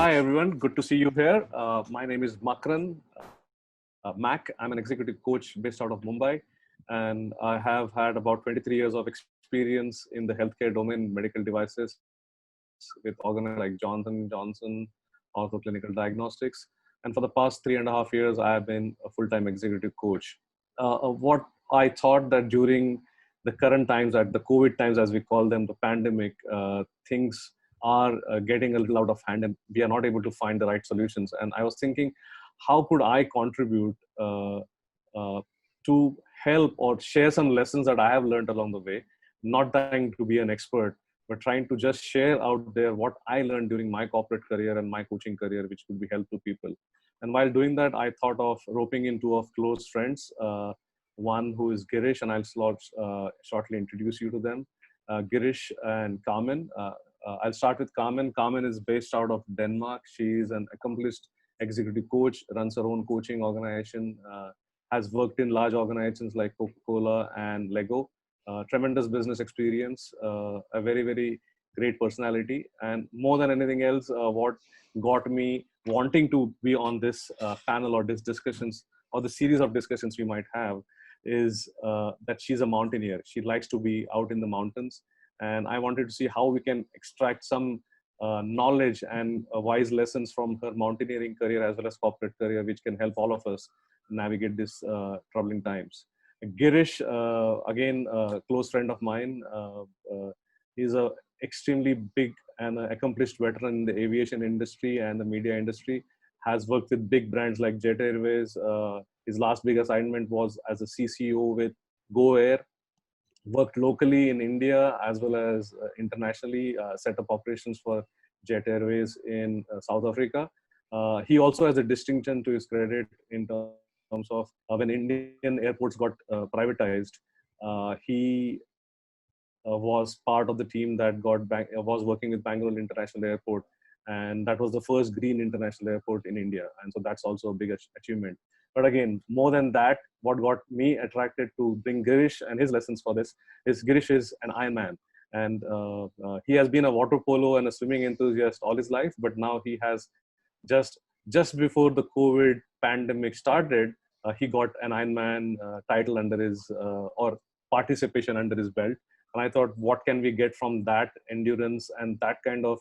Hi, everyone. Good to see you here. My name is Makarand Mac. I'm an executive coach based out of Mumbai, and I have had about 23 years of experience in the healthcare domain, medical devices, with organizations like Johnson Johnson, also clinical diagnostics. And for the past 3.5 years, I have been a full-time executive coach. What I thought that during the current times, at the COVID times, as we call them, the pandemic, things are getting a little out of hand and we are not able to find the right solutions. And I was thinking, how could I contribute uh, to help or share some lessons that I have learned along the way, not trying to be an expert, but trying to just share out there what I learned during my corporate career and my coaching career, which could be helpful to people. And while doing that, I thought of roping in two of close friends, one who is Girish, and shortly introduce you to them, Girish and Carmen. I'll start with Carmen. Carmen is based out of Denmark. She is an accomplished executive coach, runs her own coaching organization, has worked in large organizations like Coca-Cola and Lego. Tremendous business experience, a very, very great personality. And more than anything else, what got me wanting to be on this panel or this discussions or the series of discussions we might have is that she's a mountaineer. She likes to be out in the mountains. And I wanted to see how we can extract some knowledge and wise lessons from her mountaineering career as well as corporate career, which can help all of us navigate these troubling times. Girish, again, a close friend of mine. He's a extremely big and accomplished veteran in the aviation industry and the media industry. Has worked with big brands like Jet Airways. His last big assignment was as a CCO with Go Air. Worked locally in India as well as internationally, set up operations for Jet Airways in South Africa. He also has a distinction to his credit in terms of when Indian airports got privatized. He was part of the team that was working with Bangalore International Airport, and that was the first green international airport in India. And so that's also a big achievement. But again, more than that, what got me attracted to bring Girish and his lessons for this is Girish is an Ironman. And he has been a water polo and a swimming enthusiast all his life, but now he has just before the COVID pandemic started, he got an Ironman title under his or participation under his belt. And I thought, what can we get from that endurance and that kind of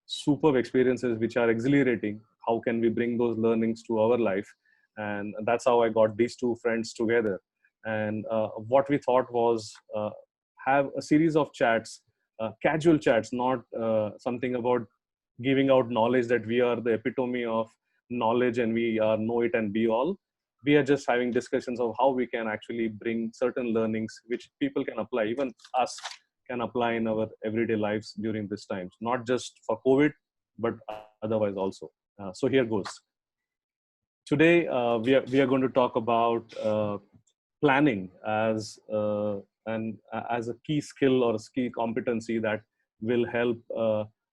superb experiences, which are exhilarating? How can we bring those learnings to our life? And that's how I got these two friends together. And what we thought was have a series of chats, casual chats, not something about giving out knowledge that we are the epitome of knowledge and we are know it and be all. We are just having discussions of how we can actually bring certain learnings which people can apply, even us can apply in our everyday lives during these times, not just for COVID, but otherwise also. So here goes. Today, we are going to talk about planning as a key skill or a key competency that will help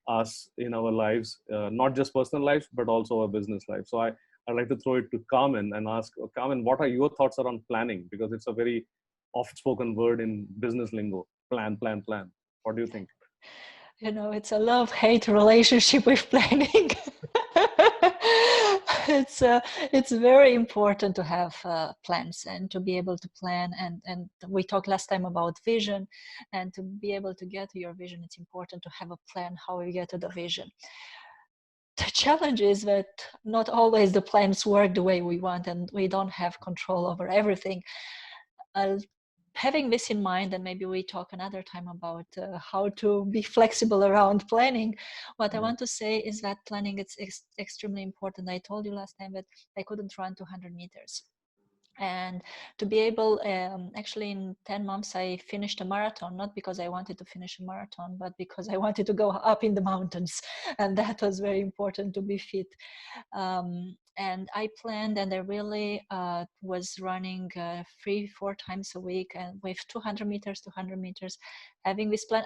us in our lives, not just personal lives, but also our business life. So I'd like to throw it to Carmen and ask, Carmen, what are your thoughts around planning? Because it's a very oft-spoken word in business lingo. Plan, plan, plan. What do you think? You know, it's a love-hate relationship with planning. It's very important to have plans and to be able to plan. And we talked last time about vision, and to be able to get to your vision, it's important to have a plan how you get to the vision. The challenge is that not always the plans work the way we want, and we don't have control over everything. Having this in mind, and maybe we talk another time about how to be flexible around planning, what I want to say is that planning is extremely important. I told you last time that I couldn't run 200 meters. And to be able, actually in 10 months, I finished a marathon, not because I wanted to finish a marathon, but because I wanted to go up in the mountains. And that was very important to be fit. And I planned, and I really was running 3-4 times a week, and with 200 meters, having this plan.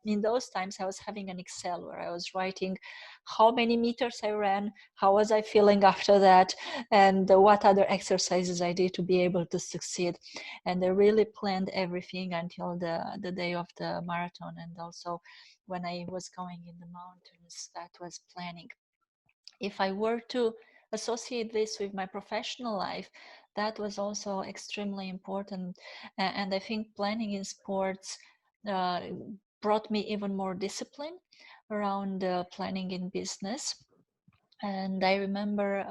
In those times, I was having an Excel where I was writing how many meters I ran, how was I feeling after that, and what other exercises I did to be able to succeed. And I really planned everything until the day of the marathon. And also when I was going in the mountains, that was planning. If I were to associate this with my professional life, that was also extremely important. And I think planning in sports uh, brought me even more discipline around planning in business. And I remember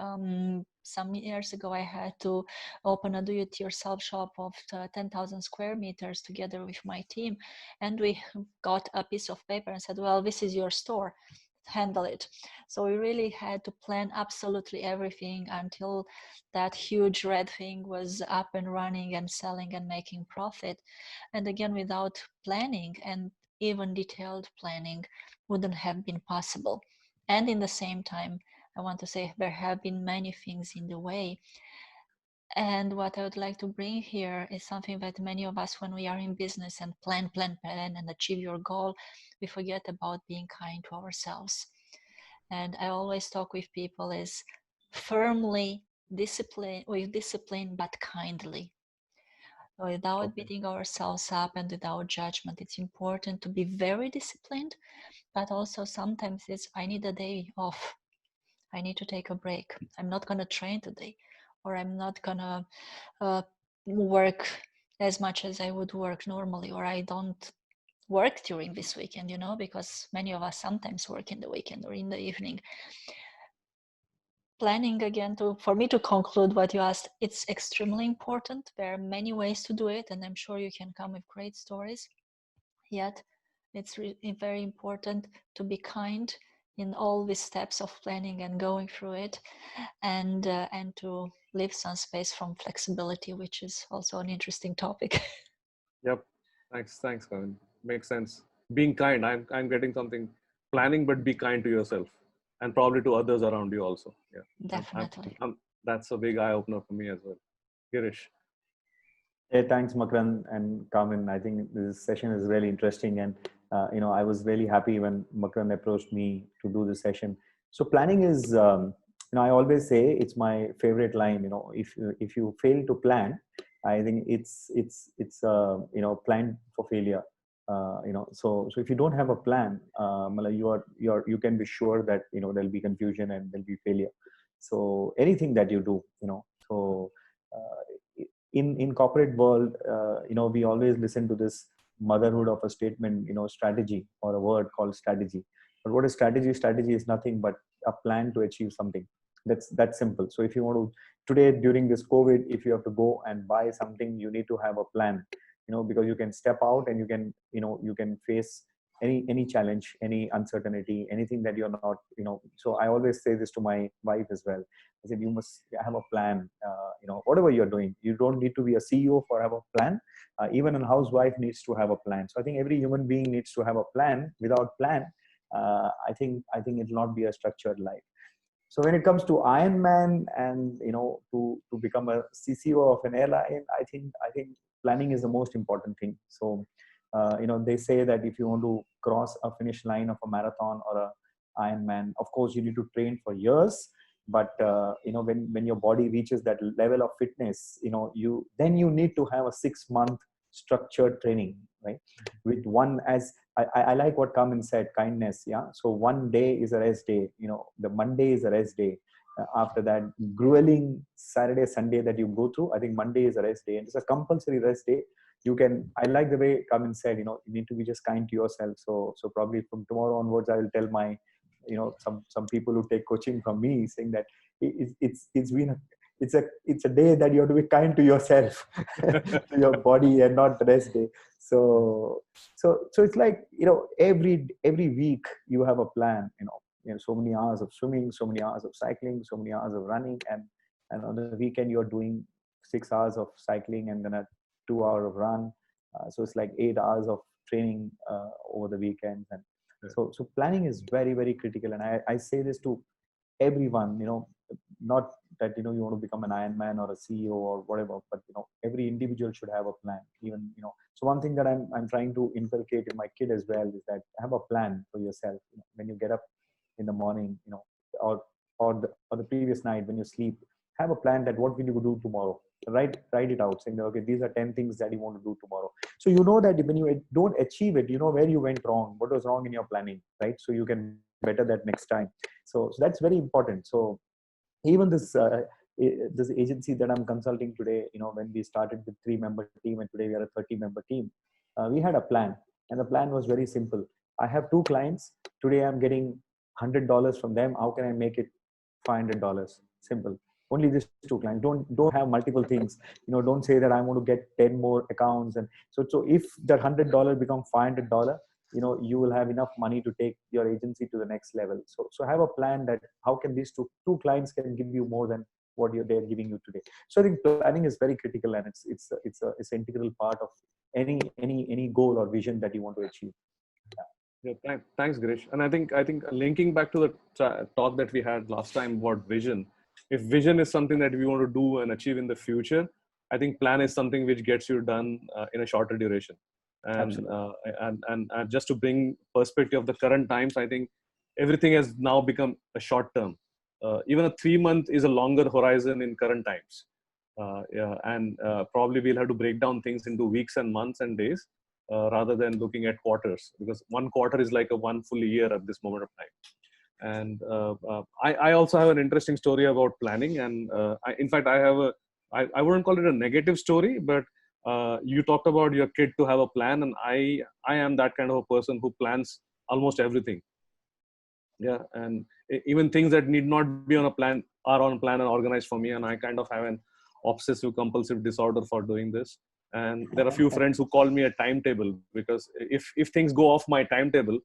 some years ago, I had to open a do-it-yourself shop of 10,000 square meters together with my team. And we got a piece of paper and said, well, this is your store, handle it. So we really had to plan absolutely everything until that huge red thing was up and running and selling and making profit. And again, without planning and even detailed planning wouldn't have been possible. And in the same time, I want to say there have been many things in the way. And what I would like to bring here is something that many of us, when we are in business and plan and achieve your goal, we forget about being kind to ourselves. And I always talk with people is firmly with discipline, but kindly. Without Okay. beating ourselves up and without judgment. It's important to be very disciplined, but also sometimes it's, I need a day off. I need to take a break. I'm not going to train today, or I'm not going to work as much as I would work normally, or I don't work during this weekend, because many of us sometimes work in the weekend or in the evening. Planning, again, for me to conclude what you asked, it's extremely important. There are many ways to do it, and I'm sure you can come with great stories. Yet it's very important to be kind in all the steps of planning and going through it, and to leave some space from flexibility, which is also an interesting topic. Yep. Thanks, Kevin. Makes sense. Being kind. I'm getting something. Planning, but be kind to yourself, and probably to others around you also. Yeah. Definitely. That's a big eye opener for me as well. Girish. Hey, thanks, Makran and Carmen. I think this session is really interesting, and I was really happy when Makran approached me to do this session. So planning is, I always say it's my favorite line. If you fail to plan, I think it's plan for failure. So if you don't have a plan, you can be sure that there'll be confusion and there'll be failure. So anything that you do, so. In corporate world, we always listen to this motherhood of a statement, strategy, or a word called strategy. But what is strategy? Strategy is nothing but a plan to achieve something. That's simple. So if you want to today during this COVID, if you have to go and buy something, you need to have a plan, because you can step out and you can face any challenge, any uncertainty, anything that you're not, so I always say this to my wife as well. I said, you must have a plan. Whatever you're doing, you don't need to be a CEO for have a plan. Even a housewife needs to have a plan. So I think every human being needs to have a plan. Without plan, I think it will not be a structured life. So when it comes to Ironman and to become a CCO of an airline, I think planning is the most important thing. So they say that if you want to cross a finish line of a marathon or a Ironman, of course you need to train for years. But when your body reaches that level of fitness, you need to have a 6 month structured training, right? With one, as I like what Carmen said, kindness. Yeah. So one day is a rest day. The Monday is a rest day. After that grueling Saturday, Sunday that you go through, I think Monday is a rest day, and it's a compulsory rest day. I like the way Carmen said, you need to be just kind to yourself. So probably from tomorrow onwards, I will tell my, some people who take coaching from me, saying that it's been it's a day that you have to be kind to yourself, to your body, and not the rest day. So it's like, every week you have a plan. So many hours of swimming, so many hours of cycling, so many hours of running, and on the weekend you're doing 6 hours of cycling and then a 2 hour of run. So it's like 8 hours of training over the weekends. And so planning is very, very critical. And I say this to everyone, not that you want to become an Ironman or a CEO or whatever, but every individual should have a plan. Even so one thing that I'm trying to inculcate in my kid as well is that have a plan for yourself. When you get up in the morning, or or the previous night when you sleep, have a plan that what will you do tomorrow. Write it out, saying that, okay, these are 10 things that you want to do tomorrow. So that when you don't achieve it, where you went wrong, what was wrong in your planning, right? So you can better that next time. So that's very important. So even this agency that I'm consulting today, when we started with 3-member team and today we are a 30-member team, we had a plan, and the plan was very simple. I have 2 clients today. I'm getting $100 from them. How can I make it $500? Simple. Only these 2 clients. Don't have multiple things. Don't say that I want to get 10 more accounts. And so if that $100 become $500, you will have enough money to take your agency to the next level. So have a plan that how can these two clients can give you more than what they're giving you today. So I think planning is very critical, and it's an integral part of any goal or vision that you want to achieve. Yeah, thanks, Girish. And I think linking back to the talk that we had last time about vision, if vision is something that we want to do and achieve in the future, I think plan is something which gets you done in a shorter duration. And just to bring perspective of the current times, I think everything has now become a short term. Even a 3-month is a longer horizon in current times. Probably we'll have to break down things into weeks and months and days, rather than looking at quarters, because one quarter is like a one full year at this moment of time. And I also have an interesting story about planning. And in fact, I wouldn't call it a negative story, but you talked about your kid to have a plan, and I am that kind of a person who plans almost everything. Yeah, and even things that need not be on a plan are on plan and organized for me, and I kind of have an obsessive compulsive disorder for doing this. And there are a few friends who call me a timetable, because if things go off my timetable,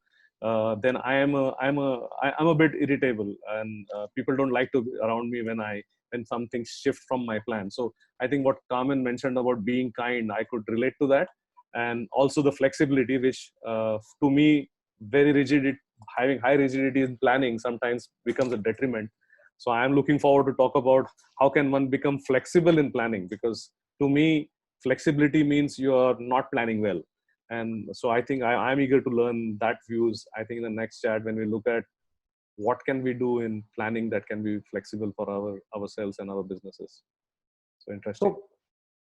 then I'm a bit irritable, and people don't like to be around me when some things shift from my plan. So I think what Carmen mentioned about being kind, I could relate to that, and also the flexibility, which to me, very rigid, having high rigidity in planning sometimes becomes a detriment. So I am looking forward to talk about how can one become flexible in planning, because to me, flexibility means you are not planning well. And so I think I'm eager to learn that views. I think in the next chat, when we look at what can we do in planning that can be flexible for ourselves and our businesses. So interesting.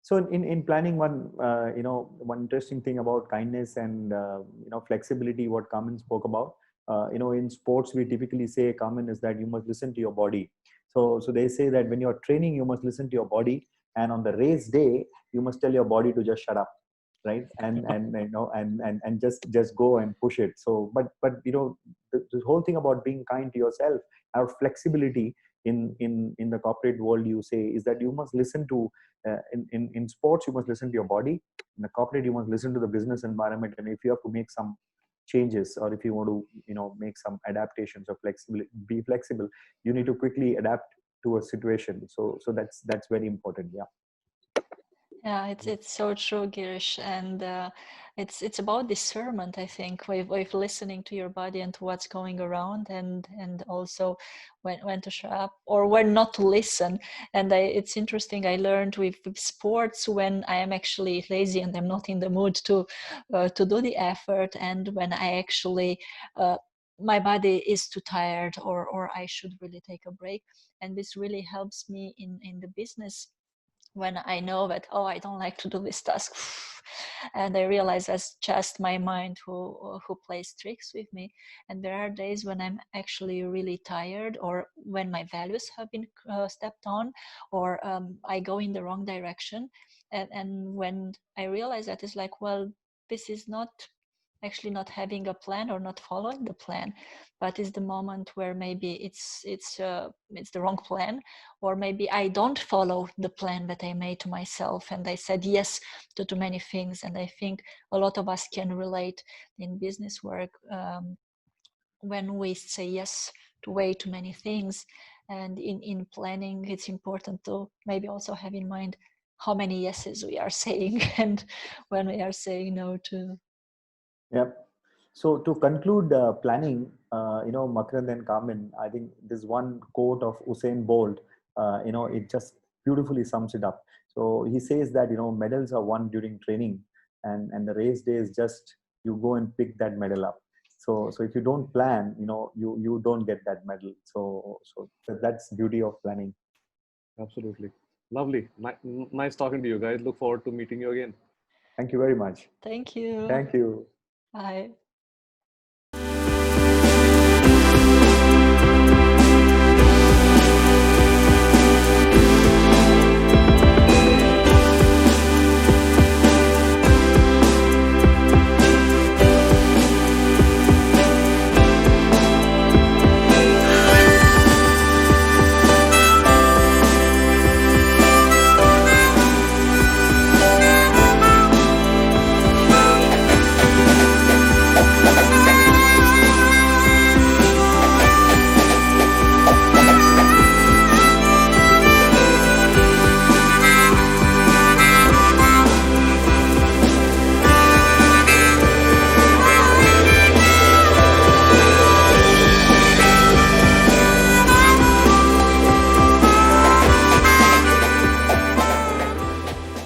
So in planning, one interesting thing about kindness and flexibility, what Carmen spoke about, in sports we typically say, Carmen, is that you must listen to your body. So they say that when you're training, you must listen to your body, and on the race day, you must tell your body to just shut up, right? And just go and push it. So but the whole thing about being kind to yourself, have flexibility in the corporate world, you say, is that you must listen to in sports, you must listen to your body. In the corporate, you must listen to the business environment, and if you have to make some changes, or if you want to make some adaptations or be flexible, you need to quickly adapt to a situation. So that's very important. Yeah, it's so true, Girish, and it's about discernment. I think with listening to your body and to what's going around, and also when to shut up or when not to listen. And it's interesting. I learned with sports, when I am actually lazy and I'm not in the mood to do the effort, and when I actually my body is too tired, or I should really take a break. And this really helps me in the business, when I know that, oh, I don't like to do this task, and I realize that's just my mind who plays tricks with me. And there are days when I'm actually really tired, or when my values have been stepped on, or I go in the wrong direction, and when I realize that, it's like, well, this is not actually not having a plan or not following the plan, but is the moment where maybe it's the wrong plan, or maybe I don't follow the plan that I made to myself, and I said yes to too many things. And I think a lot of us can relate in business work, when we say yes to way too many things. And in planning, it's important to maybe also have in mind how many yeses we are saying and when we are saying no to. Yeah. So to conclude planning, Makarand and Carmen, I think this one quote of Usain Bolt, it just beautifully sums it up. So he says that, medals are won during training, and the race day is just, you go and pick that medal up. So if you don't plan, you don't get that medal. So that's the beauty of planning. Absolutely. Lovely. Nice talking to you guys. Look forward to meeting you again. Thank you very much. Thank you. Thank you. Bye.